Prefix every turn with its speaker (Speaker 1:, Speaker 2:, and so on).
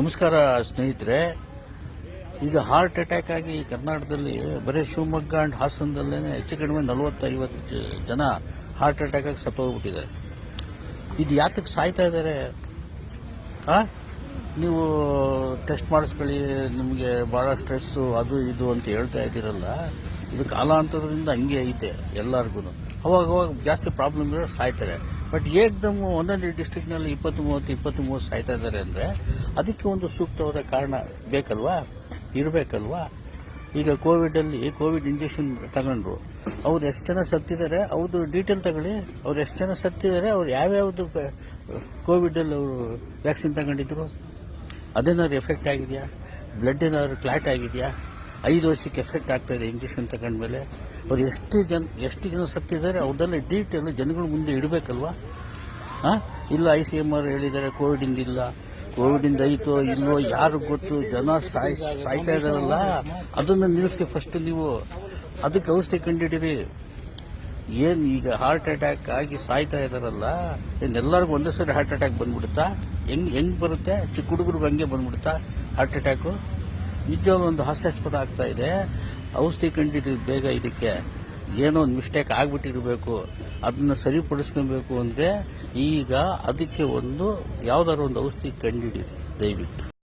Speaker 1: ನಮಸ್ಕಾರ ಸ್ನೇಹಿತರೆ. ಈಗ ಹಾರ್ಟ್ ಅಟ್ಯಾಕ್ ಆಗಿ ಕರ್ನಾಟಕದಲ್ಲಿ ಬರೀ ಶಿವಮೊಗ್ಗ ಅಂಡ್ ಹಾಸನದಲ್ಲೇ ಹೆಚ್ಚು ಕಡಿಮೆ 40-50 ಜನ ಹಾರ್ಟ್ ಅಟ್ಯಾಕ್ ಆಗಿ ಸತ್ತೋಗ್ಬಿಟ್ಟಿದ್ದಾರೆ. ಇದು ಯಾತಕ್ಕೆ ಸಾಯ್ತಾ ಇದ್ದಾರೆ? ನೀವು ಟೆಸ್ಟ್ ಮಾಡಿಸ್ಕೊಳ್ಳಿ, ನಿಮಗೆ ಭಾಳ ಸ್ಟ್ರೆಸ್ಸು ಅದು ಇದು ಅಂತ ಹೇಳ್ತಾ ಇದ್ದೀರಲ್ಲ, ಇದು ಕಾಲಾಂತರದಿಂದ ಹಂಗೆ ಐತೆ ಎಲ್ಲರಿಗೂ. ಅವಾಗ ಜಾಸ್ತಿ ಪ್ರಾಬ್ಲಮ್ ಇರೋ ಸಾಯ್ತಾರೆ. ಬಟ್ ಏಕ್ದಮ್ ಒಂದೊಂದು ಡಿಸ್ಟ್ರಿಕ್ನಲ್ಲಿ 20-30 ಸಾಯ್ತಾ ಇದ್ದಾರೆ ಅಂದರೆ ಅದಕ್ಕೆ ಒಂದು ಸೂಕ್ತವಾದ ಕಾರಣ ಬೇಕಲ್ವಾ, ಇರಬೇಕಲ್ವಾ? ಈಗ ಕೋವಿಡ್ ಇಂಜೆಕ್ಷನ್ ತಗೊಂಡ್ರು, ಅವ್ರು ಎಷ್ಟು ಜನ ಸತ್ತಿದ್ದಾರೆ ಅವ್ರದ್ದು ಡೀಟೇಲ್ ತಗೊಳ್ಳಿ. ಅವ್ರು ಎಷ್ಟು ಜನ ಸತ್ತಿದ್ದಾರೆ, ಅವ್ರು ಯಾವ್ಯಾವುದು ಕೋವಿಡಲ್ಲಿ ಅವರು ವ್ಯಾಕ್ಸಿನ್ ತಗೊಂಡಿದ್ರು, ಅದೇನಾದ್ರು ಎಫೆಕ್ಟ್ ಆಗಿದೆಯಾ? ಬ್ಲಡ್ ಏನಾದ್ರು ಕ್ಲಾಟ್ ಆಗಿದೆಯಾ? 5 ವರ್ಷಕ್ಕೆ ಎಫೆಕ್ಟ್ ಆಗ್ತಾ ಇದೆ ಇಂಜೆಕ್ಷನ್ ತಗೊಂಡ್ಮೇಲೆ. ಅವ್ರು ಎಷ್ಟು ಜನ ಸತ್ತಿದ್ದಾರೆ ಅವ್ರದ್ದೆಲ್ಲ ಡೀಟೇಲ್ ಜನಗಳ ಮುಂದೆ ಇಡಬೇಕಲ್ವಾ? ಇಲ್ಲ ICMR ಹೇಳಿದ್ದಾರೆ ಕೋವಿಡಿಂದ ಇಲ್ಲ, ಕೋವಿಡಿಂದ ಐತೋ ಇಲ್ವೋ ಯಾರು ಗೊತ್ತು, ಜನ ಸಾಯ್ತಾ ಇದಾರಲ್ಲ, ಅದನ್ನು ನಿಲ್ಲಿಸಿ ಫಸ್ಟ್ ನೀವು. ಅದಕ್ಕೆ ಔಷಧಿ ಕಂಡಿಡಿರಿ. ಏನು ಈಗ ಹಾರ್ಟ್ ಅಟ್ಯಾಕ್ ಆಗಿ ಸಾಯ್ತಾ ಇದಾರಲ್ಲ, ಎಲ್ಲರಿಗೂ ಒಂದೇ ಸರಿ ಹಾರ್ಟ್ ಅಟ್ಯಾಕ್ ಬಂದ್ಬಿಡುತ್ತಾ? ಹೆಂಗ್ ಬರುತ್ತೆ? ಚಿಕ್ಕ ಹುಡುಗರಿಗೆ ಹಂಗೆ ಬಂದ್ಬಿಡುತ್ತಾ ಹಾರ್ಟ್ ಅಟ್ಯಾಕು? ನಿಜವಾಗ್ಲೂ ಒಂದು ಹಾಸ್ಯಾಸ್ಪದ ಆಗ್ತಾ ಇದೆ. ಔಷಧಿ ಕಂಡಿಡಿ ಬೇಗ. ಇದಕ್ಕೆ ಏನೋ ಒಂದು ಮಿಸ್ಟೇಕ್ ಆಗ್ಬಿಟ್ಟಿರಬೇಕು, ಅದನ್ನ ಸರಿಪಡಿಸ್ಕೊಬೇಕು ಅಂದರೆ ಈಗ ಅದಕ್ಕೆ ಯಾವ್ದಾದ್ರು ಒಂದು ಔಷಧಿ ಕಂಡಿಡಿರಿ ದಯವಿಟ್ಟು.